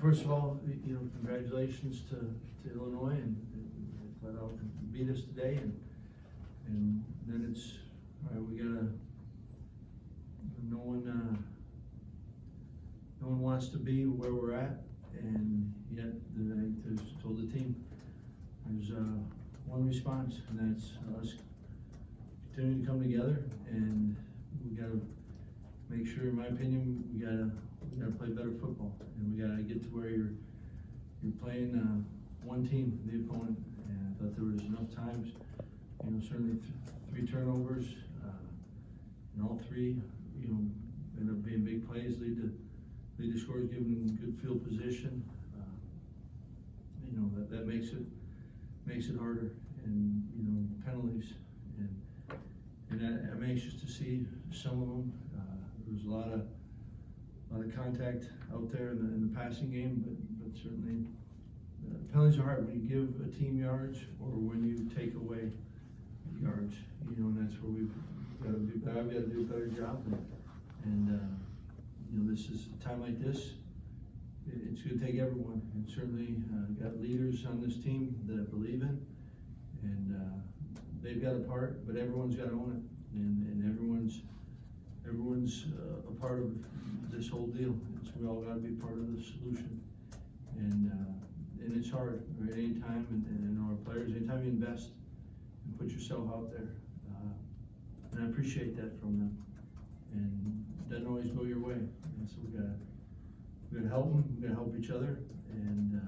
First of all, congratulations to Illinois and flat out beat us today, and then it's all right. We gotta. No one wants to be where we're at, and yet I just told the team there's one response, and that's us continuing to come together, and we gotta make sure, in my opinion, we gotta play better football, and we gotta get to where you're playing one team, the opponent. And I thought there was enough times, certainly 3 turnovers, and all 3, end up being big plays, lead to scores, giving them good field position. That makes it harder, and penalties, and I'm anxious to see some of them. There was a lot of contact out there in the passing game, but certainly penalties are hard when you give a team yards or when you take away yards. And that's where we've got to do better. I've got to do a better job, and this is a time like this. It's going to take everyone, and certainly got leaders on this team that I believe in, and they've got a part, but everyone's got to own it, and everyone's a part of this whole deal. We all got to be part of the solution, and it's hard, right? Anytime, and our players, anytime you invest and put yourself out there, and I appreciate that from them, and it doesn't always go your way, and so we gotta help them, we gotta help each other, and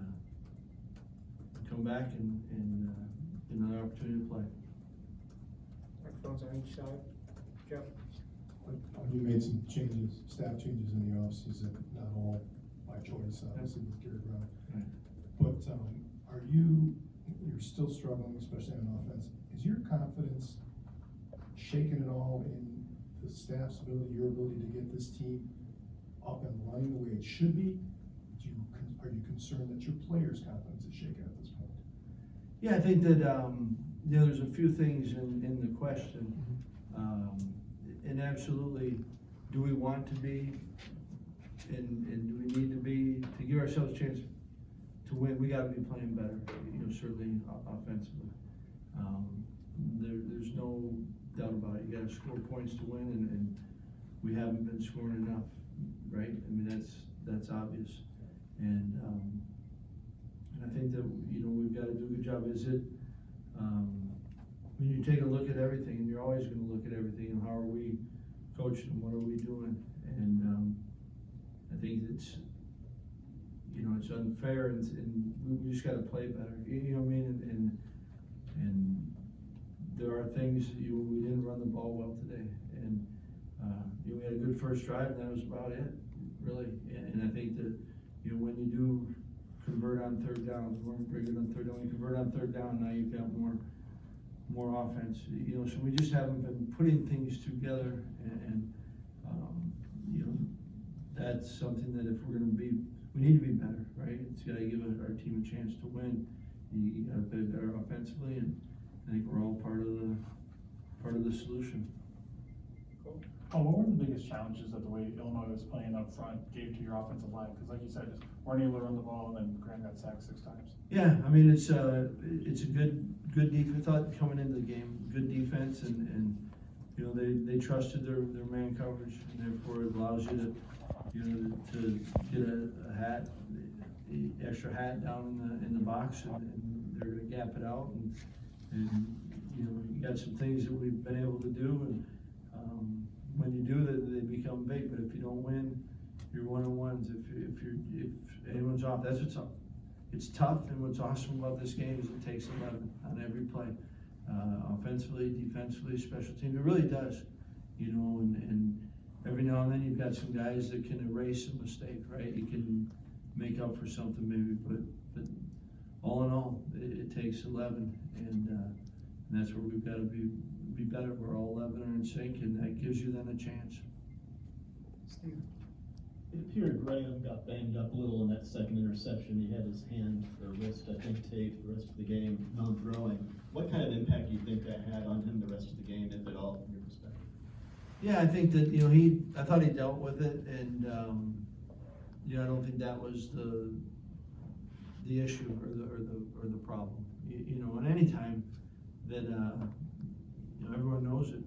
come back and get another opportunity to play. Microphones on each side. Jeff? You made some changes, staff changes in the offseason, not all by choice, obviously with Gary Brown. Right. But you're still struggling, especially on offense. Is your confidence shaken at all in the staff's ability, your ability to get this team up and running the way it should be? Are you concerned that your players' confidence is shaken at this point? Yeah, I think that there's a few things in the question, and absolutely, do we want to be, and do we need to be, to give ourselves a chance to win? We got to be playing better, certainly offensively. There's no doubt about it. You got to score points to win, and we haven't been scoring enough, right? I mean, that's obvious, and I think that we've got to do a good job. Is it when you take a look at everything, and you're always going to look at everything, and how are we coaching, and what are we doing? And I think it's it's unfair, and we just got to play better. You know what I mean? And there are things we didn't run the ball well today, and we had a good first drive, and that was about it, really. And I think that when you do convert on third down, we weren't very good on third down. When you convert on third down, now you've got more offense. So we just haven't been putting things together, and that's something that if we're going to be, we need to be better, right? It's got to give our team a chance to win. You got to play better offensively, and I think we're all part of the solution. Cool. Oh, what were the biggest challenges that the way Illinois was playing up front gave to your offensive line? Because like you said, just weren't able to run the ball, and then Grant got sacked 6 times. Yeah, I mean it's a good defense. I thought coming into the game, good defense, and they trusted their man coverage, and therefore it allows you to get a hat, the extra hat down in the box, and they're going to gap it out, and you got some things that we've been able to do, and when you do that, they become big. But if you don't win, you're 1-on-1s. If anyone's off, that's what's up. It's tough, and what's awesome about this game is it takes 11 on every play, offensively, defensively, special teams. It really does, and every now and then you've got some guys that can erase a mistake, right? You can make up for something maybe, but all in all, it takes 11, and that's where we've got to be better. We're all 11 are in sync, and that gives you then a chance. Steve? It appeared Graham got banged up a little in that second interception. He had his hand or wrist, I think, taped the rest of the game, non-throwing. What kind of impact do you think that had on him the rest of the game, if at all, from your perspective? Yeah, I think that I thought he dealt with it, and I don't think that was the issue or the problem. And any time that, everyone knows it,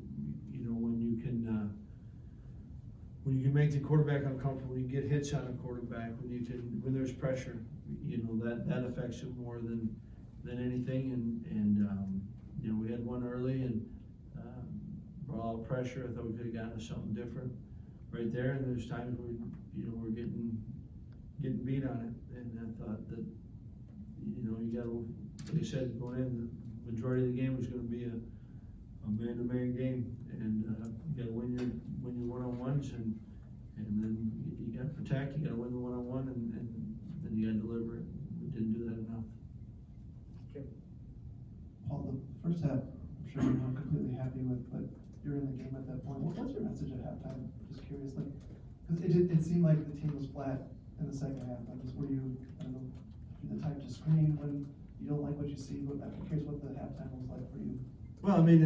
when you can make the quarterback uncomfortable, when you get hits on a quarterback, when there's pressure, that affects him more than anything. And we had one early and brought all the pressure. I thought we could have gotten to something different right there. And there's times where, we're getting beat on it. And I thought that, you got to, like I said, going in, the majority of the game was going to be a man-to-man game. And you got to win your one-on-ones, and then you got to protect. You got to win the one-on-one, and then you got to deliver it. We didn't do that enough. Jim? Paul, the first half, I'm sure you're not completely happy with, but you're in the game at that point. What's your message at halftime? Just curious, because it seemed like the team was flat in the second half. Were you, I don't know, the type to scream when you don't like what you see? But I'm curious what the halftime was like for you. Well, I mean,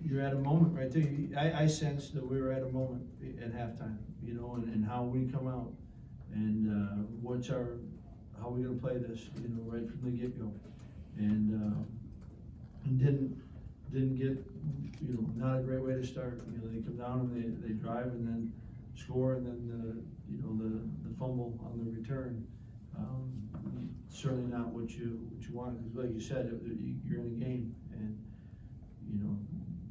you're at a moment right there. I sensed that we were at a moment at halftime, and how we come out, and how we're gonna play this, right from the get-go, and didn't get, not a great way to start. They come down and they drive and then score, and then the fumble on the return. Certainly not what you want, because like you said, you're in a game, and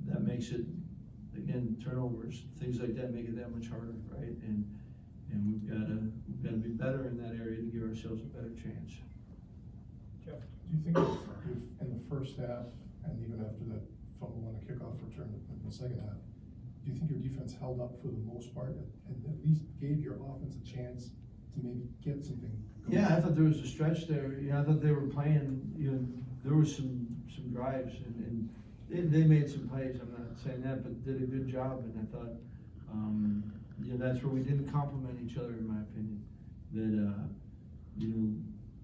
that makes it, again, turnovers, things like that make it that much harder, right? And we've got to be better in that area to give ourselves a better chance. Jeff? Do you think if in the first half, and even after that fumble on the kickoff return in the second half, do you think your defense held up for the most part and at least gave your offense a chance to maybe get something going? Yeah, I thought there was a stretch there. I thought they were playing, there was some drives, and they made some plays. I'm not saying that, but did a good job. And I thought, that's where we didn't compliment each other, in my opinion. That,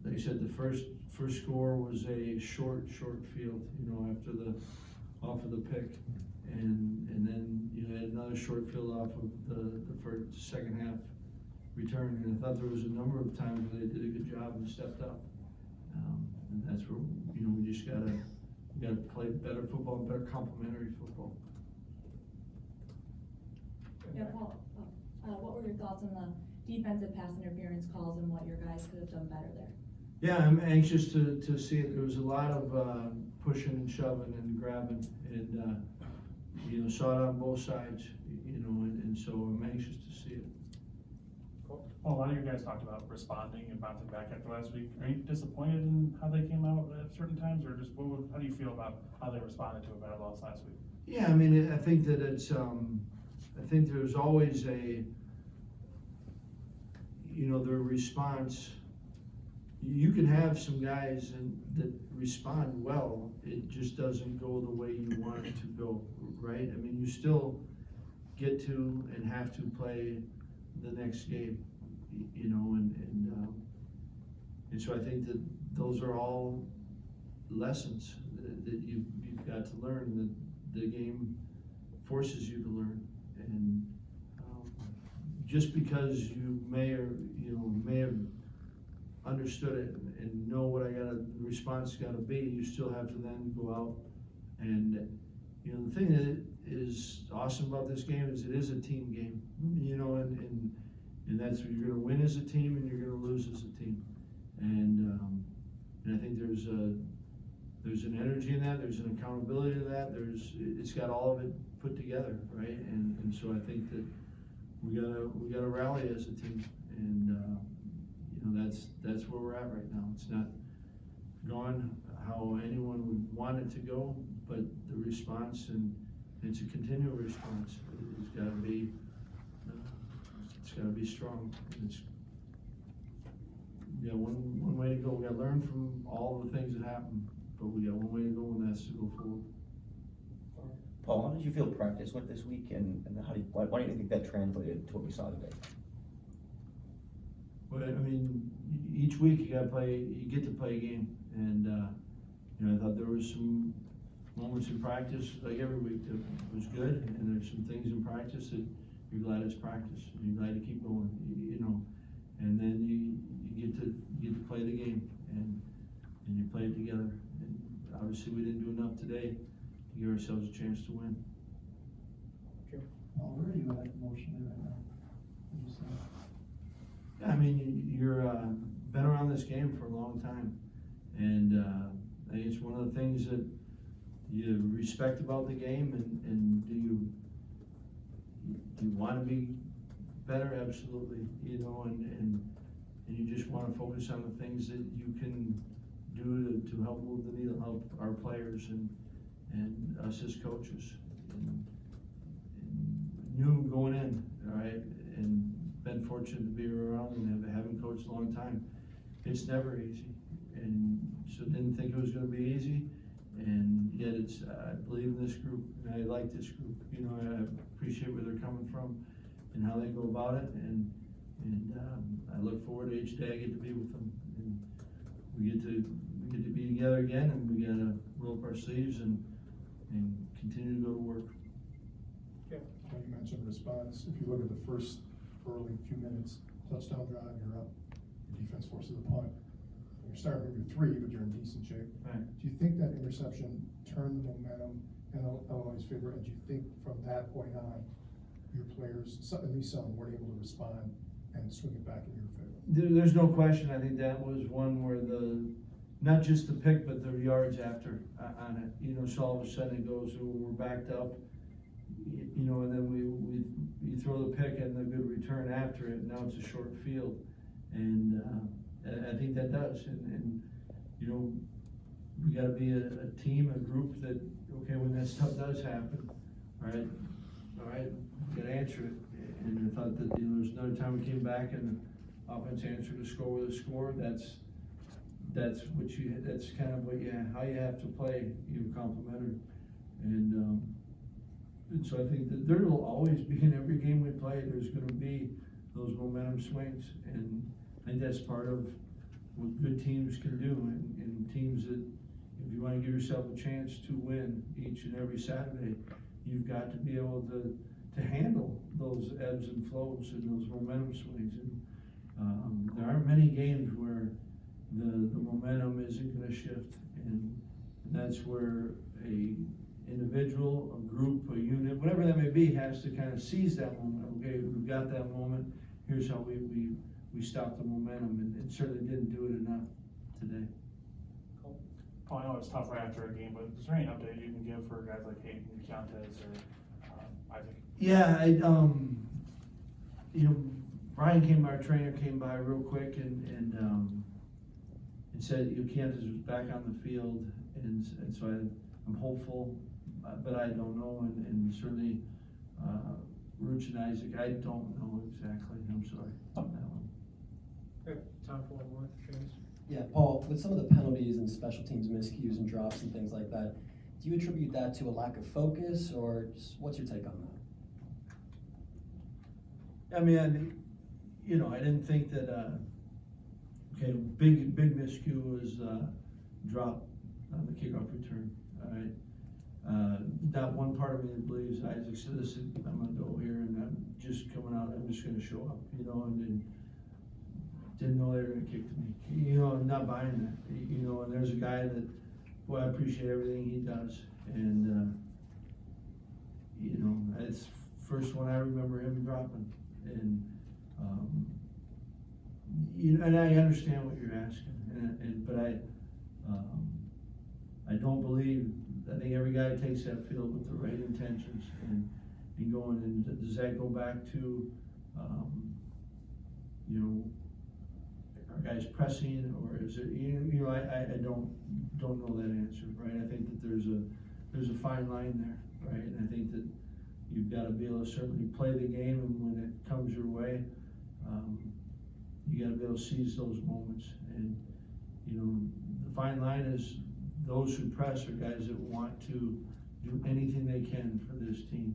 like I said, the first score was a short field, off of the pick, and then had another short field off of the first second half return. And I thought there was a number of times where they did a good job and stepped up. And that's where we just gotta play better football, better complementary football. Yeah, Paul, what were your thoughts on the defensive pass interference calls and what your guys could have done better there? Yeah, I'm anxious to see it. There was a lot of pushing and shoving and grabbing, and saw it on both sides, and so I'm anxious to see it. Cool. Well, a lot of you guys talked about responding and bouncing back after last week. Are you disappointed in how they came out at certain times, or just how do you feel about how they responded to a bad loss last week? Yeah, I mean, I think that it's, I think there's always their response. You can have some guys that respond well, it just doesn't go the way you want it to go, right? I mean, you still get to and have to play the next game, and so I think that those are all lessons that you've got to learn, that the game forces you to learn. And just because you may have understood it and know what the response got to be, you still have to then go out and, the thing that is awesome about this game is it is a team game, and that's what you're going to win as a team and you're going to lose as a team. And I think there's an energy in that, there's an accountability to that, it's got all of it put together, right? And so I think that we gotta rally as a team, and that's where we're at right now. It's not gone how anyone would want it to go, but the response, and it's a continual response. It's gotta be strong. We got one way to go. We gotta learn from all the things that happened, but we got one way to go, and that's to go forward. Paul, how did you feel practice went this week, and why do you think that translated to what we saw today? Well, I mean, each week you get to play a game, and I thought there was some moments in practice, like every week, that was good, and there's some things in practice that you're glad it's practice, and you're glad to keep going, and then you get to play the game, and you play it together. And obviously, we didn't do enough today to give ourselves a chance to win. Paul, where are you at emotionally right now? Would you say? I mean, you're been around this game for a long time, and I think it's one of the things that you respect about the game, and do you want to be better? Absolutely, you know, and you just want to focus on the things that you can do to help move the needle, help our players and us as coaches. And knew going in, all right, and been fortunate to be around and having coached a long time. It's never easy, and so didn't think it was going to be easy, and yet I believe in this group, and I like this group. You know, I appreciate where they're coming from and how they go about it, and I look forward to each day I get to be with them, and we get to be together again, and we got to roll up our sleeves and continue to go to work. Well, you mentioned response. If you look at the first early few minutes, touchdown drive, you're up. Your defense forces a punt. You're starting with your 3, but you're in decent shape. Right. Do you think that interception turned the momentum in Illinois' favor? And do you think from that point on, your players, at least some, weren't able to respond and swing it back in your favor? There's no question. I think that was one where not just the pick, but the yards after on it. You know, so all of a sudden it goes, we're backed up. You know, and then you throw the pick and the good return after it. Now it's a short field, and I think that does. And you know, we got to be a team, a group that okay, when that stuff does happen, all right, we got to answer it. And I thought that there was another time we came back and the offense answered the score with a score. That's kind of how you have to play. You complementary, and so I think that there will always be in every game we play, there's going to be those momentum swings, and I think that's part of what good teams can do, and teams that, if you want to give yourself a chance to win each and every Saturday, you've got to be able to handle those ebbs and flows and those momentum swings. And there aren't many games where the momentum isn't going to shift, and that's where a individual, a group, a unit, whatever that may be, has to kind of seize that moment. Okay, we've got that moment. Here's how we stop the momentum, and it certainly didn't do it enough today. Paul, I know it's tough right after a game, but is there any update you can give for guys like Hayden, Keontae, or Isaac? Yeah, you know, Brian our trainer came by real quick and said, you know, Keontae was back on the field, and so I'm hopeful. But I don't know, and certainly Rooch and Isaac, I don't know exactly. I'm sorry on that one. Okay, time for one more, James. Yeah, Paul, with some of the penalties and special teams miscues and drops and things like that, do you attribute that to a lack of focus, or just what's your take on that? I mean, you know, I didn't think that, okay, big miscue was drop on the kickoff return, all right? That one part of me that believes Isaac said, listen, I'm gonna go here and I'm just coming out, I'm just gonna show up, you know, and didn't know they were gonna kick to me. You know, I'm not buying that, you know, and there's a guy that, boy, I appreciate everything he does, and, you know, it's first one I remember him dropping, and, you know, and I understand what you're asking, but I don't believe, I think every guy takes that field with the right intentions and going, and does that go back to, you know, are guys pressing, or is it, you know, I don't know that answer, right? I think that there's a fine line there, right? And I think that you've got to be able to certainly play the game, and when it comes your way, you got to be able to seize those moments. And, you know, the fine line is those who press are guys that want to do anything they can for this team.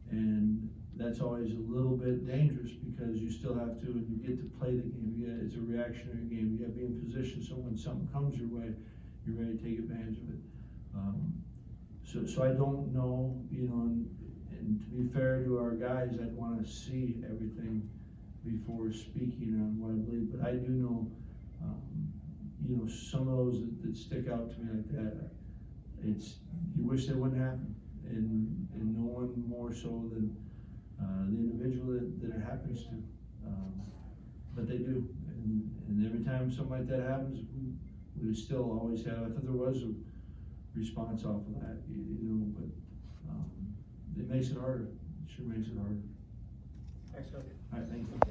And that's always a little bit dangerous, because you still have to, and you get to play the game. It's a reactionary game. You got to be in position so when something comes your way, you're ready to take advantage of it. So I don't know, you know, and to be fair to our guys, I'd want to see everything before speaking on what I believe, but I do know, you know, some of those that stick out to me like that, you wish they wouldn't happen, and no one more so than the individual that it happens to, but they do, and every time something like that happens, we still always have, I thought there was a response off of that, you know, but it makes it harder, it sure makes it harder. Thanks, Coach. All right, thank you.